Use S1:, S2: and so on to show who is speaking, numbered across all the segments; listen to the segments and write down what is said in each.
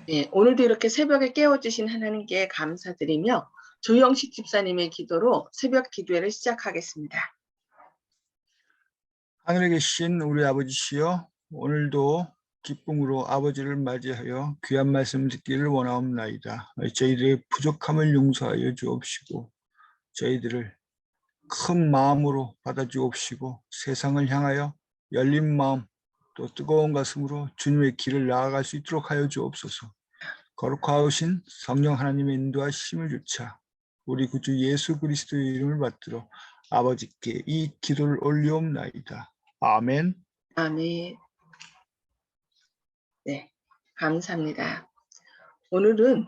S1: 예, 오늘도 이렇게 새벽에 깨워주신 하나님께 감사드리며 조영식 집사님의 기도로 새벽 기도회를 시작하겠습니다.
S2: 하늘에 계신 우리 아버지시여, 오늘도 기쁨으로 아버지를 맞이하여 귀한 말씀 듣기를 원하옵나이다. 저희들의 부족함을 용서하여 주옵시고 저희들을 큰 마음으로 받아주옵시고 세상을 향하여 열린 마음 또 뜨거운 가슴으로 주님의 길을 나아갈 수 있도록 하여 주옵소서. 거룩하신 성령 하나님의 인도하심을 주차 우리 구주 예수 그리스도의 이름을 받들어 아버지께 이 기도를 올리옵나이다. 아멘.
S1: 아멘. 네, 감사합니다. 오늘은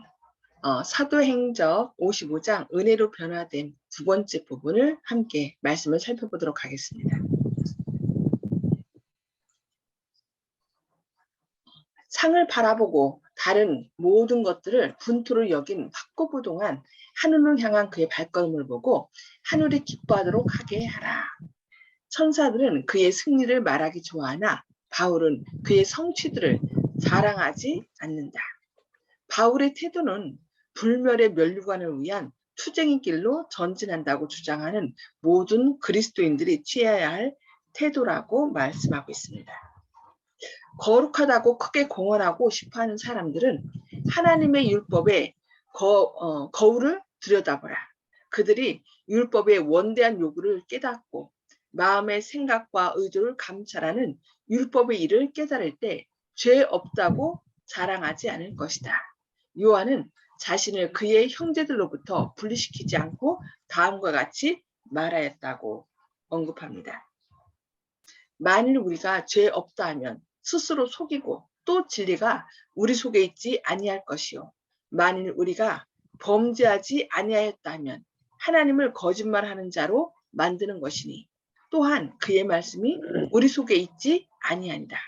S1: 사도행적 55장 은혜로 변화된 두 번째 부분을 함께 말씀을 살펴보도록 하겠습니다. 상을 바라보고 다른 모든 것들을 분토를 여긴 확고부동한 하늘을 향한 그의 발걸음을 보고 하늘이 기뻐하도록 하게 하라. 천사들은 그의 승리를 말하기 좋아하나 바울은 그의 성취들을 자랑하지 않는다. 바울의 태도는 불멸의 면류관을 위한 투쟁의 길로 전진한다고 주장하는 모든 그리스도인들이 취해야 할 태도라고 말씀하고 있습니다. 거룩하다고 크게 공언하고 싶어하는 사람들은 하나님의 율법에 거울을 들여다보라. 그들이 율법의 원대한 요구를 깨닫고 마음의 생각과 의도를 감찰하는 율법의 일을 깨달을 때 죄 없다고 자랑하지 않을 것이다. 요한은 자신을 그의 형제들로부터 분리시키지 않고 다음과 같이 말하였다고 언급합니다. 만일 우리가 죄 없다 하면 스스로 속이고 또 진리가 우리 속에 있지 아니할 것이요. 만일 우리가 범죄하지 아니하였다 하면 하나님을 거짓말하는 자로 만드는 것이니 또한 그의 말씀이 우리 속에 있지 아니하니라.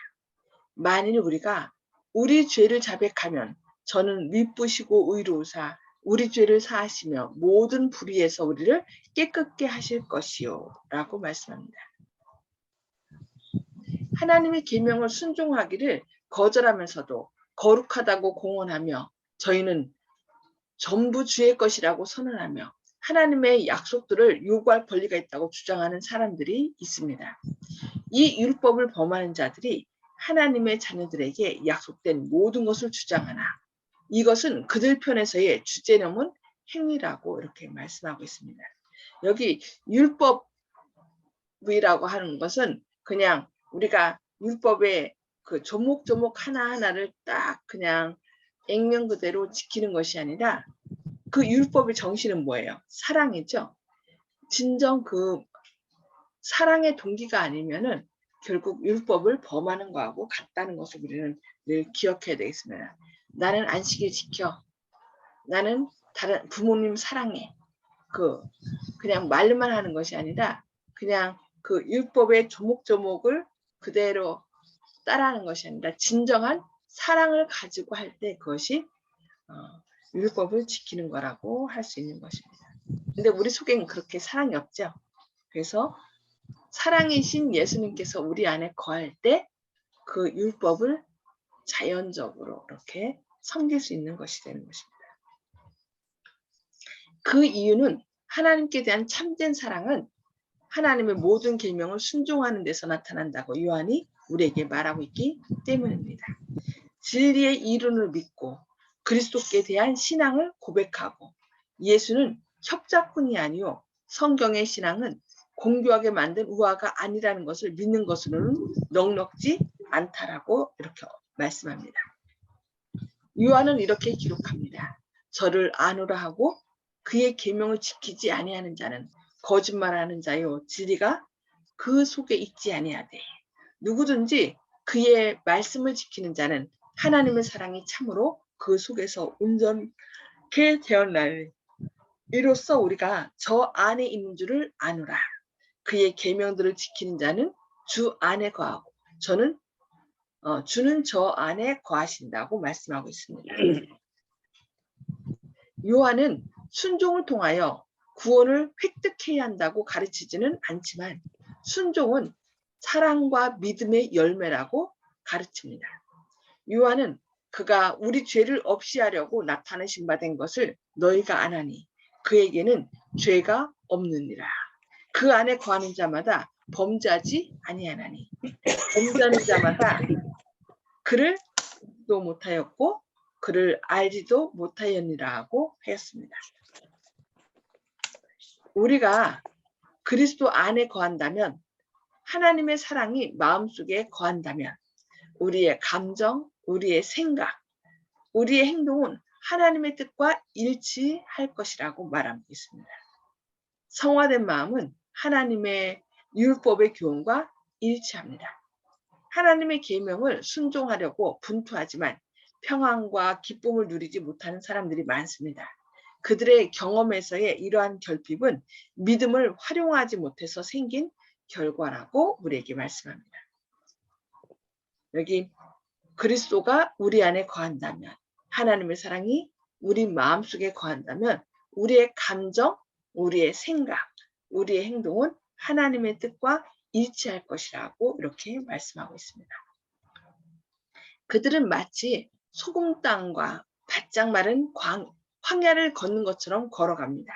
S1: 만일 우리가 우리 죄를 자백하면 저는 미쁘시고 의로우사 우리 죄를 사하시며 모든 불의에서 우리를 깨끗게 하실 것이요 라고 말씀합니다. 하나님의 계명을 순종하기를 거절하면서도 거룩하다고 공언하며 저희는 전부 주의 것이라고 선언하며 하나님의 약속들을 요구할 권리가 있다고 주장하는 사람들이 있습니다. 이 율법을 범하는 자들이 하나님의 자녀들에게 약속된 모든 것을 주장하나 이것은 그들 편에서의 주제넘은 행위라고 이렇게 말씀하고 있습니다. 여기 율법이라고 하는 것은 그냥 우리가 율법의 그 조목조목 하나하나를 딱 그냥 액면 그대로 지키는 것이 아니라 그 율법의 정신은 뭐예요? 사랑이죠. 진정 그 사랑의 동기가 아니면은 결국 율법을 범하는 거하고 같다는 것을 우리는 늘 기억해야 되겠습니다. 나는 안식일 지켜. 나는 다른 부모님 사랑해. 그냥 말만 하는 것이 아니라 그냥 그 율법의 조목조목을 그대로 따라하는 것이 아니라 진정한 사랑을 가지고 할 때 그것이 율법을 지키는 거라고 할 수 있는 것입니다. 근데 우리 속에는 그렇게 사랑이 없죠. 그래서 사랑이신 예수님께서 우리 안에 거할 때 그 율법을 자연적으로 이렇게 섬길 수 있는 것이 되는 것입니다. 그 이유는 하나님께 대한 참된 사랑은 하나님의 모든 계명을 순종하는 데서 나타난다고 요한이 우리에게 말하고 있기 때문입니다. 진리의 이론을 믿고 그리스도께 대한 신앙을 고백하고 예수는 협작꾼이 아니요 성경의 신앙은 공교하게 만든 우화가 아니라는 것을 믿는 것으로는 넉넉지 않다라고 이렇게 말씀합니다. 요한은 이렇게 기록합니다. 저를 아노라 하고 그의 계명을 지키지 아니하는 자는 거짓말하는 자요 진리가 그 속에 있지 아니하되 누구든지 그의 말씀을 지키는 자는 하나님의 사랑이 참으로 그 속에서 온전케 되었나니 이로써 우리가 저 안에 있는 줄을 아노라. 그의 계명들을 지키는 자는 주 안에 거하고 주는 저 안에 거하신다고 말씀하고 있습니다. 요한은 순종을 통하여 구원을 획득해야 한다고 가르치지는 않지만 순종은 사랑과 믿음의 열매라고 가르칩니다. 요한은 그가 우리 죄를 없이 하려고 나타내신 바 된 것을 너희가 아나니 그에게는 죄가 없느니라. 그 안에 거하는 자마다 범죄하지 아니하나니 범죄하는 자마다 그를 도 못하였고 그를 알지도 못하였니라고 하였습니다. 우리가 그리스도 안에 거한다면, 하나님의 사랑이 마음속에 거한다면 우리의 감정, 우리의 생각, 우리의 행동은 하나님의 뜻과 일치할 것이라고 말하고 있습니다. 성화된 마음은 하나님의 율법의 교훈과 일치합니다. 하나님의 계명을 순종하려고 분투하지만 평안과 기쁨을 누리지 못하는 사람들이 많습니다. 그들의 경험에서의 이러한 결핍은 믿음을 활용하지 못해서 생긴 결과라고 우리에게 말씀합니다. 여기 그리스도가 우리 안에 거한다면, 하나님의 사랑이 우리 마음속에 거한다면 우리의 감정, 우리의 생각, 우리의 행동은 하나님의 뜻과 일치할 것이라고 이렇게 말씀하고 있습니다. 그들은 마치 소금 땅과 바짝 마른 황야를 걷는 것처럼 걸어갑니다.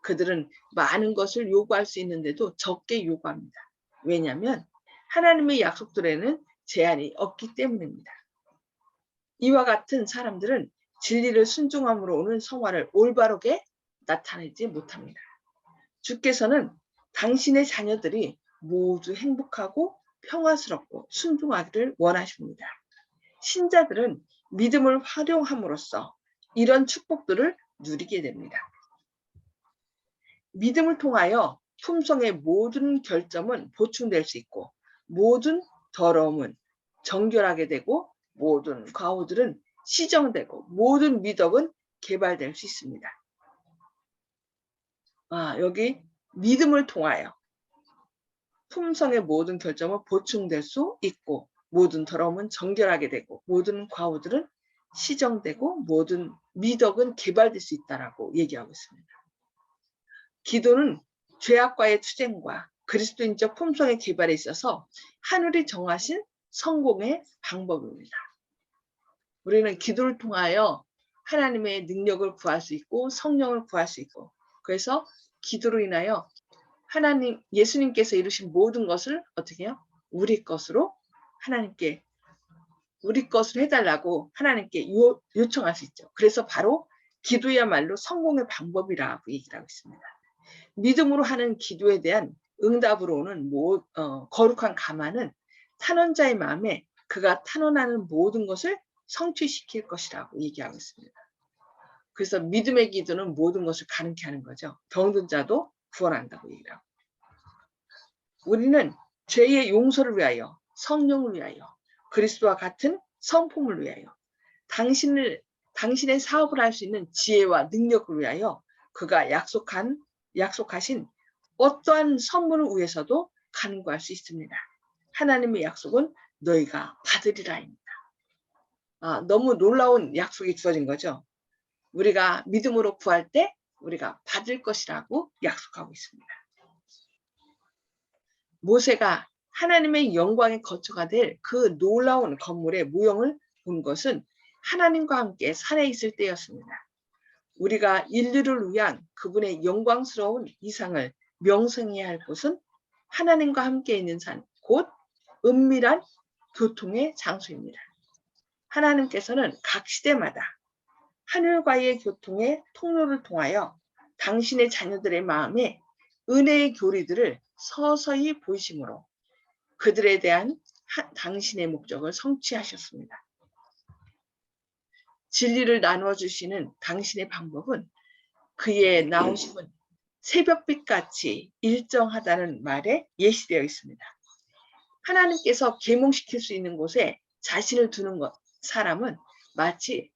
S1: 그들은 많은 것을 요구할 수 있는데도 적게 요구합니다. 왜냐하면 하나님의 약속들에는 제한이 없기 때문입니다. 이와 같은 사람들은 진리를 순종함으로 오는 성화를 올바르게 나타내지 못합니다. 주께서는 당신의 자녀들이 모두 행복하고 평화스럽고 순종하기를 원하십니다. 신자들은 믿음을 활용함으로써 이런 축복들을 누리게 됩니다. 믿음을 통하여 품성의 모든 결점은 보충될 수 있고 모든 더러움은 정결하게 되고 모든 과오들은 시정되고 모든 미덕은 개발될 수 있습니다. 여기 믿음을 통하여 품성의 모든 결점은 보충될 수 있고 모든 더러움은 정결하게 되고 모든 과오들은 시정되고 모든 미덕은 개발될 수 있다라고 얘기하고 있습니다. 기도는 죄악과의 투쟁과 그리스도인적 품성의 개발에 있어서 하늘이 정하신 성공의 방법입니다. 우리는 기도를 통하여 하나님의 능력을 구할 수 있고 성령을 구할 수 있고, 그래서 기도로 인하여 하나님, 예수님께서 이루신 모든 것을 어떻게 해요? 우리 것으로 하나님께 우리 것을 해달라고 하나님께 요청할 수 있죠. 그래서 바로 기도야말로 성공의 방법이라고 얘기를 하고 있습니다. 믿음으로 하는 기도에 대한 응답으로 오는 거룩한 감화는 탄원자의 마음에 그가 탄원하는 모든 것을 성취시킬 것이라고 얘기하고 있습니다. 그래서 믿음의 기도는 모든 것을 가능케 하는 거죠. 병든 자도 구원한다고 얘기를 하고. 우리는 죄의 용서를 위하여, 성령을 위하여, 그리스도와 같은 성품을 위하여, 당신의 사업을 할 수 있는 지혜와 능력을 위하여 그가 약속하신 어떠한 선물을 위해서도 간구할 수 있습니다. 하나님의 약속은 너희가 받으리라입니다. 너무 놀라운 약속이 주어진 거죠. 우리가 믿음으로 구할 때 우리가 받을 것이라고 약속하고 있습니다. 모세가 하나님의 영광의 거처가 될 그 놀라운 건물의 모형을 본 것은 하나님과 함께 산에 있을 때였습니다. 우리가 인류를 위한 그분의 영광스러운 이상을 명성해야 할 곳은 하나님과 함께 있는 산, 곧 은밀한 교통의 장소입니다. 하나님께서는 각 시대마다 하늘과의 교통의 통로를 통하여 당신의 자녀들의 마음에 은혜의 교리들을 서서히 보이심으로 그들에 대한 당신의 목적을 성취하셨습니다. 진리를 나누어 주시는 당신의 방법은 그의 나오심은 새벽빛같이 일정하다는 말에 예시되어 있습니다. 하나님께서 계몽시킬 수 있는 곳에 자신을 두는 사람은 마치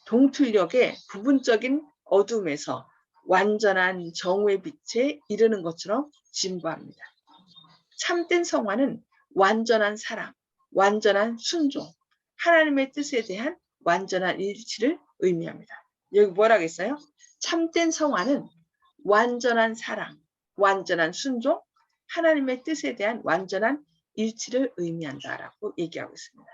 S1: 동틀녘의 부분적인 어둠에서 완전한 정오의 빛에 이르는 것처럼 진부합니다. 참된 성화는 완전한 사랑, 완전한 순종, 하나님의 뜻에 대한 완전한 일치를 의미합니다. 여기 뭐라고 했어요? 참된 성화는 완전한 사랑, 완전한 순종, 하나님의 뜻에 대한 완전한 일치를 의미한다라고 얘기하고 있습니다.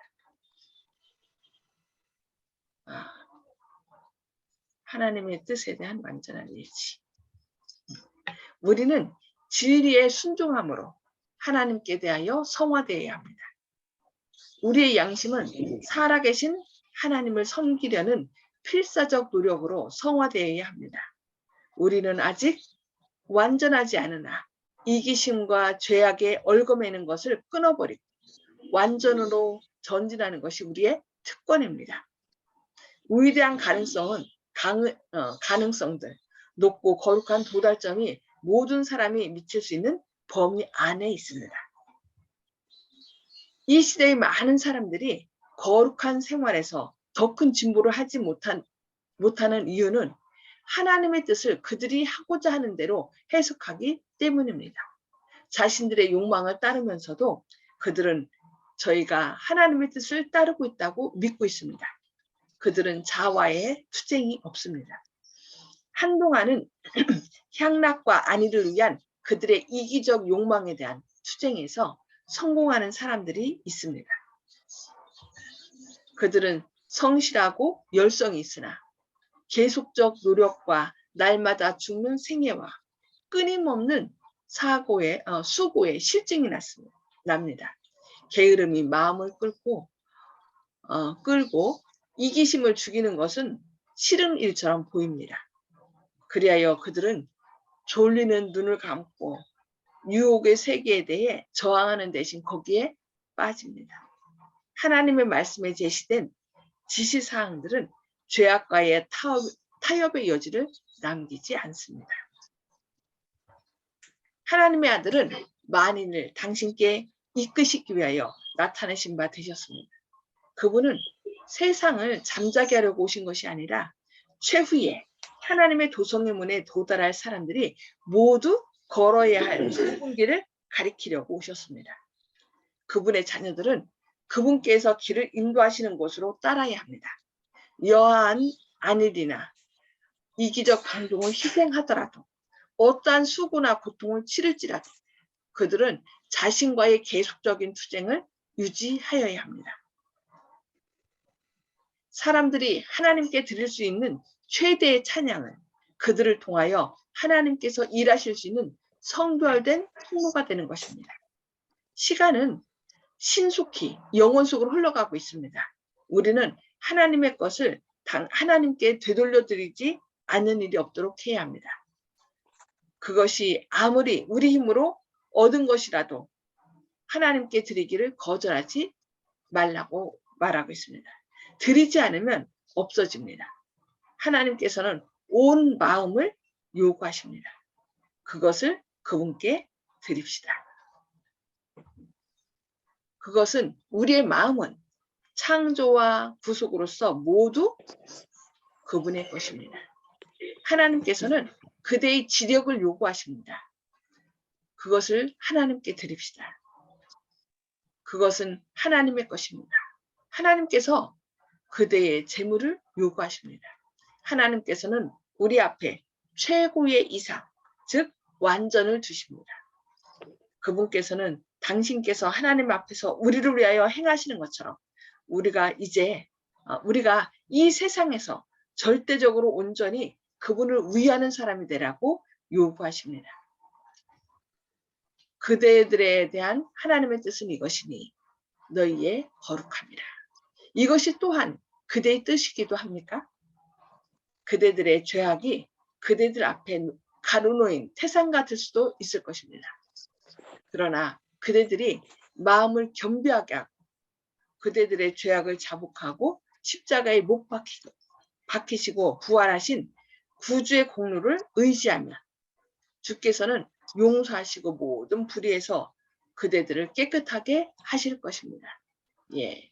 S1: 하나님의 뜻에 대한 완전한 일치. 우리는 진리에 순종함으로 하나님께 대하여 성화되어야 합니다. 우리의 양심은 살아계신 하나님을 섬기려는 필사적 노력으로 성화되어야 합니다. 우리는 아직 완전하지 않으나 이기심과 죄악에 얽어매는 것을 끊어버리고 완전으로 전진하는 것이 우리의 특권입니다. 위대한 가능성들, 높고 거룩한 도달점이 모든 사람이 미칠 수 있는 범위 안에 있습니다. 이 시대의 많은 사람들이 거룩한 생활에서 더 큰 진보를 하지 못하는 이유는 하나님의 뜻을 그들이 하고자 하는 대로 해석하기 때문입니다. 자신들의 욕망을 따르면서도 그들은 저희가 하나님의 뜻을 따르고 있다고 믿고 있습니다. 그들은 자와의 투쟁이 없습니다. 한동안은 향락과 안위를 위한 그들의 이기적 욕망에 대한 투쟁에서 성공하는 사람들이 있습니다. 그들은 성실하고 열성이 있으나 계속적 노력과 날마다 죽는 생애와 끊임없는 수고의 실증이 납니다. 게으름이 마음을 끌고 이기심을 죽이는 것은 싫은 일처럼 보입니다. 그리하여 그들은 졸리는 눈을 감고 유혹의 세계에 대해 저항하는 대신 거기에 빠집니다. 하나님의 말씀에 제시된 지시사항들은 죄악과의 타협의 여지를 남기지 않습니다. 하나님의 아들은 만인을 당신께 이끄시기 위하여 나타내신 바 되셨습니다. 그분은 세상을 잠자게 하려고 오신 것이 아니라 최후에 하나님의 도성의 문에 도달할 사람들이 모두 걸어야 할 좁은 길을 가리키려고 오셨습니다. 그분의 자녀들은 그분께서 길을 인도하시는 곳으로 따라야 합니다. 여하한 안일이나 이기적 방종을 희생하더라도 어떠한 수고나 고통을 치를지라도 그들은 자신과의 계속적인 투쟁을 유지하여야 합니다. 사람들이 하나님께 드릴 수 있는 최대의 찬양은 그들을 통하여 하나님께서 일하실 수 있는 성별된 통로가 되는 것입니다. 시간은 신속히 영원 속으로 흘러가고 있습니다. 우리는 하나님의 것을 하나님께 되돌려드리지 않는 일이 없도록 해야 합니다. 그것이 아무리 우리 힘으로 얻은 것이라도 하나님께 드리기를 거절하지 말라고 말하고 있습니다. 드리지 않으면 없어집니다. 하나님께서는 온 마음을 요구하십니다. 그것을 그분께 드립시다. 그것은 우리의 마음은 창조와 구속으로서 모두 그분의 것입니다. 하나님께서는 그대의 지력을 요구하십니다. 그것을 하나님께 드립시다. 그것은 하나님의 것입니다. 하나님께서 그대의 재물을 요구하십니다. 하나님께서는 우리 앞에 최고의 이상, 즉 완전을 두십니다. 그분께서는 당신께서 하나님 앞에서 우리를 위하여 행하시는 것처럼 우리가 이 세상에서 절대적으로 온전히 그분을 위하는 사람이 되라고 요구하십니다. 그대들에 대한 하나님의 뜻은 이것이니 너희의 거룩함이라. 이것이 또한 그대의 뜻이기도 합니까? 그대들의 죄악이 그대들 앞에 가로놓인 태산 같을 수도 있을 것입니다. 그러나 그대들이 마음을 겸비하게 하고 그대들의 죄악을 자복하고 십자가에 못 박히시고 부활하신 구주의 공로를 의지하면 주께서는 용서하시고 모든 불의에서 그대들을 깨끗하게 하실 것입니다.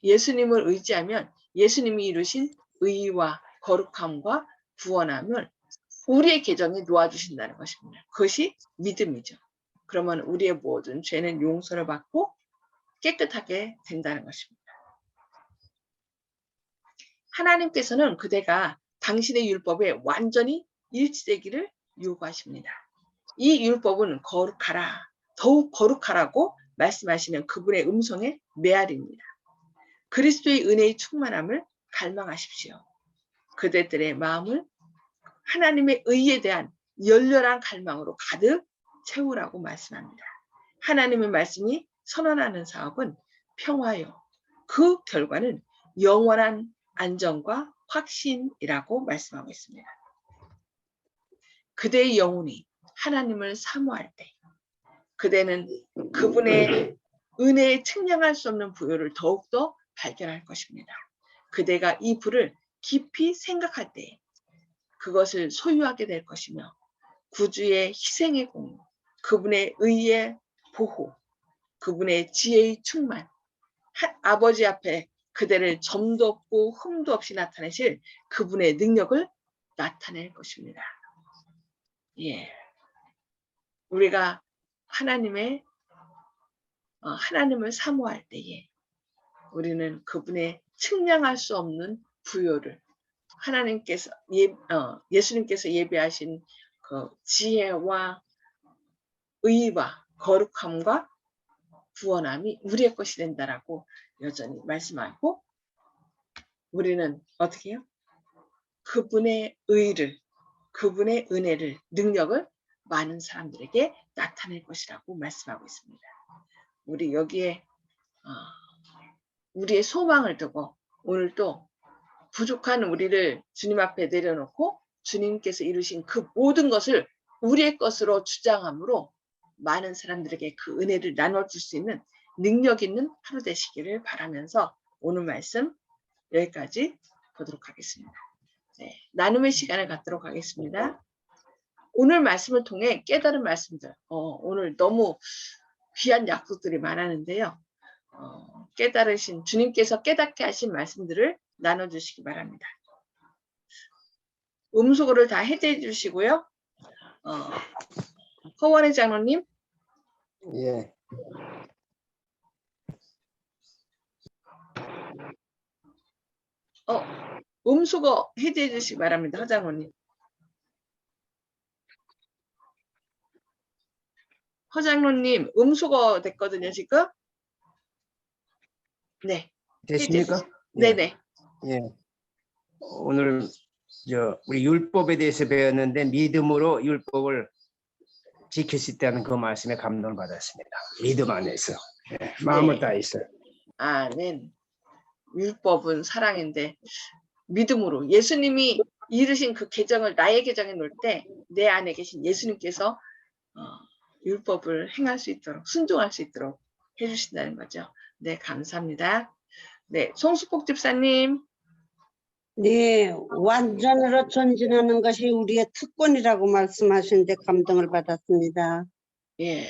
S1: 예수님을 의지하면 예수님이 이루신 의와 거룩함과 구원함을 우리의 계정에 놓아주신다는 것입니다. 그것이 믿음이죠. 그러면 우리의 모든 죄는 용서를 받고 깨끗하게 된다는 것입니다. 하나님께서는 그대가 당신의 율법에 완전히 일치되기를 요구하십니다. 이 율법은 거룩하라, 더욱 거룩하라고 말씀하시는 그분의 음성의 메아리입니다. 그리스도의 은혜의 충만함을 갈망하십시오. 그대들의 마음을 하나님의 의에 대한 열렬한 갈망으로 가득 채우라고 말씀합니다. 하나님의 말씀이 선언하는 사업은 평화요. 그 결과는 영원한 안정과 확신이라고 말씀하고 있습니다. 그대의 영혼이 하나님을 사모할 때 그대는 그분의 은혜에 측량할 수 없는 부요를 더욱더 발견할 것입니다. 그대가 이 부를 깊이 생각할 때 그것을 소유하게 될 것이며 구주의 희생의 공로, 그분의 의의 보호, 그분의 지혜의 충만, 아버지 앞에 그대를 점도 없고 흠도 없이 나타내실 그분의 능력을 나타낼 것입니다. 예, 우리가 하나님을 사모할 때에 우리는 그분의 측량할 수 없는 부요를 하나님께서 예수님께서 예비하신 그 지혜와 의와 거룩함과 구원함이 우리의 것이 된다라고 여전히 말씀하고 우리는 어떻게 해요? 그분의 의를 그분의 은혜를 능력을 많은 사람들에게 나타낼 것이라고 말씀하고 있습니다. 우리 여기에 우리의 소망을 두고 오늘도 부족한 우리를 주님 앞에 내려놓고 주님께서 이루신 그 모든 것을 우리의 것으로 주장함으로 많은 사람들에게 그 은혜를 나눠줄 수 있는 능력 있는 하루 되시기를 바라면서 오늘 말씀 여기까지 보도록 하겠습니다. 네, 나눔의 시간을 갖도록 하겠습니다. 오늘 말씀을 통해 깨달은 말씀들, 오늘 너무 귀한 약속들이 많았는데요. 깨달으신 주님께서 깨닫게 하신 말씀들을 나눠주시기 바랍니다. 음소거를 다 해제해 주시고요. 허원의 장로님.
S3: 예.
S1: 음소거 해제해 주시기 바랍니다. 허 장로님. 허 장로님 음소거 됐거든요 지금. 네.
S3: 됐습니까?
S1: 네네.
S3: 예. 오늘 우리 율법에 대해서 배웠는데 믿음으로 율법을 지킬 수 있다는 그 말씀에 감동을 받았습니다. 믿음 안에서 마음을 다해서.
S1: 아멘. 율법은 사랑인데 믿음으로 예수님이 이루신 그 계정을 나의 계정에 놓을 때 내 안에 계신 예수님께서 율법을 행할 수 있도록 순종할 수 있도록 해주신다는 거죠. 네, 감사합니다. 네, 송수복 집사님.
S4: 네, 완전으로 전진하는 것이 우리의 특권이라고 말씀하시는데 감동을 받았습니다.
S1: 예,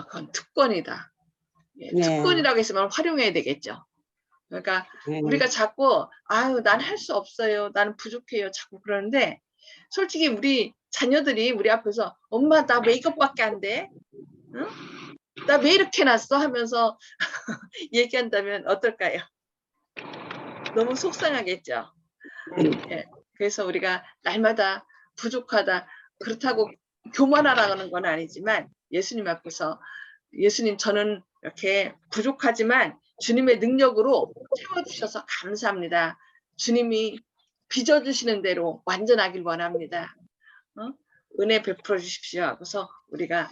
S1: 그건 특권이다. 예,
S4: 네.
S1: 특권이라고 했으면 활용해야 되겠죠. 그러니까 우리가 자꾸 난 할 수 없어요. 나는 부족해요. 자꾸 그러는데 솔직히 우리 자녀들이 우리 앞에서 엄마 나 왜 이것밖에 안 돼? 응? 나 왜 이렇게 났어? 하면서 얘기한다면 어떨까요? 너무 속상하겠죠. 예, 그래서 우리가 날마다 부족하다 그렇다고 교만하라는 건 아니지만 예수님 앞에서 예수님 저는 이렇게 부족하지만 주님의 능력으로 채워주셔서 감사합니다. 주님이 빚어주시는 대로 완전하길 원합니다. 은혜 베풀어 주십시오 하고서 우리가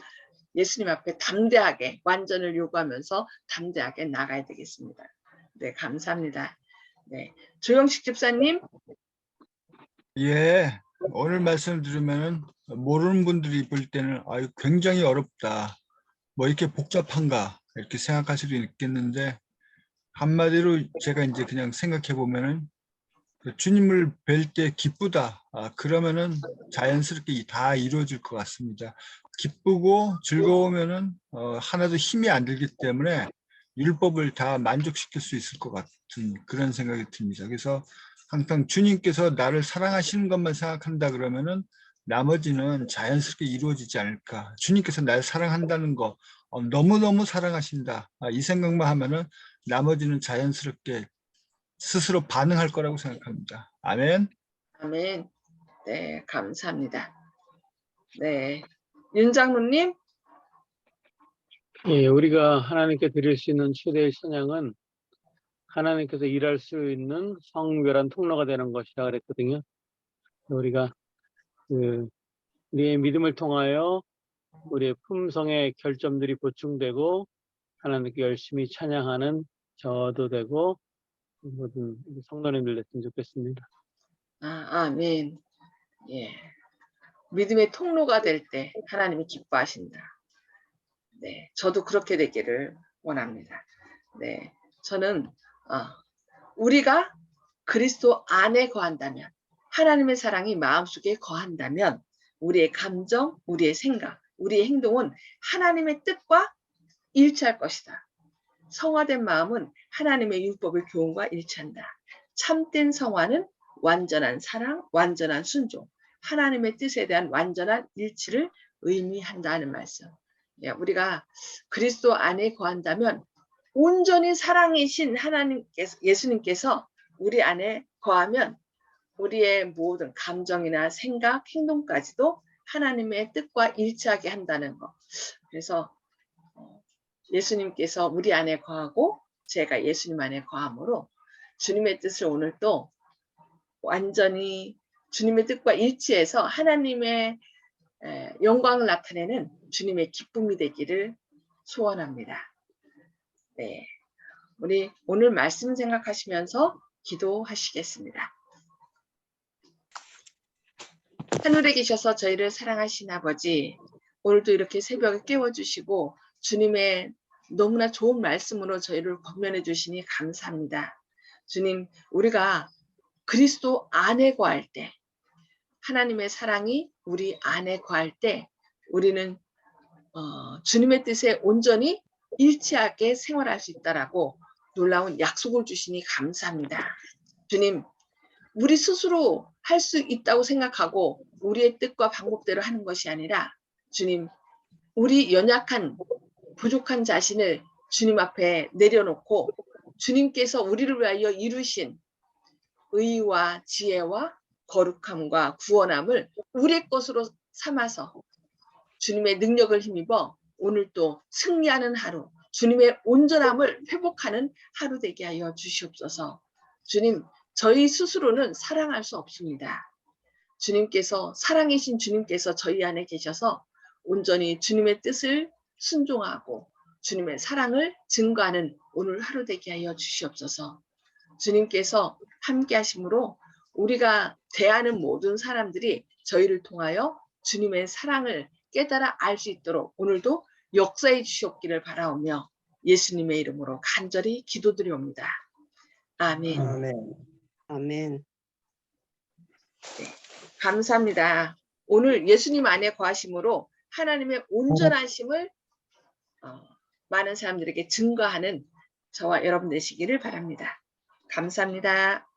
S1: 예수님 앞에 담대하게 완전을 요구하면서 담대하게 나가야 되겠습니다. 네, 감사합니다. 네, 조영식 집사님.
S2: 예, 오늘 말씀을 들으면 모르는 분들이 볼 때는 굉장히 어렵다. 뭐 이렇게 복잡한가 이렇게 생각할 수도 있겠는데 한마디로 제가 이제 그냥 생각해 보면은 주님을 뵐 때 기쁘다. 그러면은 자연스럽게 다 이루어질 것 같습니다. 기쁘고 즐거우면은 하나도 힘이 안 들기 때문에 율법을 다 만족시킬 수 있을 것 같은 그런 생각이 듭니다. 그래서 항상 주님께서 나를 사랑하시는 것만 생각한다 그러면은 나머지는 자연스럽게 이루어지지 않을까. 주님께서 나를 사랑한다는 거 너무너무 사랑하신다. 이 생각만 하면은 나머지는 자연스럽게 스스로 반응할 거라고 생각합니다. 아멘.
S1: 아멘. 네, 감사합니다. 네, 윤 장로님.
S5: 예, 우리가 하나님께 드릴 수 있는 최대의 찬양은 하나님께서 일할 수 있는 성별한 통로가 되는 것이라 그랬거든요. 우리가 우리의 믿음을 통하여 우리의 품성의 결점들이 보충되고 하나님께 열심히 찬양하는 저도 되고 모든 성도님들 됐으면 좋겠습니다.
S1: 아멘. 예. 믿음의 통로가 될 때 하나님이 기뻐하신다. 네, 저도 그렇게 되기를 원합니다. 네, 저는 우리가 그리스도 안에 거한다면, 하나님의 사랑이 마음속에 거한다면 우리의 감정, 우리의 생각, 우리의 행동은 하나님의 뜻과 일치할 것이다. 성화된 마음은 하나님의 율법의 교훈과 일치한다. 참된 성화는 완전한 사랑, 완전한 순종, 하나님의 뜻에 대한 완전한 일치를 의미한다는 말씀. 우리가 그리스도 안에 거한다면 온전히 사랑이신 하나님께서, 예수님께서 우리 안에 거하면 우리의 모든 감정이나 생각, 행동까지도 하나님의 뜻과 일치하게 한다는 것. 그래서 예수님께서 우리 안에 거하고 제가 예수님 안에 거함으로 주님의 뜻을 오늘 또 완전히 주님의 뜻과 일치해서 하나님의 영광을 나타내는 주님의 기쁨이 되기를 소원합니다. 네, 우리 오늘 말씀 생각하시면서 기도하시겠습니다. 하늘에 계셔서 저희를 사랑하신 아버지, 오늘도 이렇게 새벽에 깨워주시고 주님의 너무나 좋은 말씀으로 저희를 권면해 주시니 감사합니다. 주님, 우리가 그리스도 안에 거할 때, 하나님의 사랑이 우리 안에 거할 때 우리는 주님의 뜻에 온전히 일치하게 생활할 수 있다라고 놀라운 약속을 주시니 감사합니다. 주님, 우리 스스로 할 수 있다고 생각하고 우리의 뜻과 방법대로 하는 것이 아니라 주님, 우리 연약한 부족한 자신을 주님 앞에 내려놓고 주님께서 우리를 위하여 이루신 의와 지혜와 거룩함과 구원함을 우리의 것으로 삼아서 주님의 능력을 힘입어 오늘 또 승리하는 하루, 주님의 온전함을 회복하는 하루 되게 하여 주시옵소서. 주님, 저희 스스로는 사랑할 수 없습니다. 주님께서, 사랑이신 주님께서 저희 안에 계셔서 온전히 주님의 뜻을 순종하고 주님의 사랑을 증거하는 오늘 하루 되게 하여 주시옵소서. 주님께서 함께 하심으로 우리가 대하는 모든 사람들이 저희를 통하여 주님의 사랑을 깨달아 알 수 있도록 오늘도 역사해 주시옵기를 바라오며 예수님의 이름으로 간절히 기도드리옵니다. 아멘.
S3: 아멘.
S4: 아멘.
S1: 네, 감사합니다. 오늘 예수님 안에 거하심으로 하나님의 온전하심을 많은 사람들에게 증거하는 저와 여러분 되시기를 바랍니다. 감사합니다.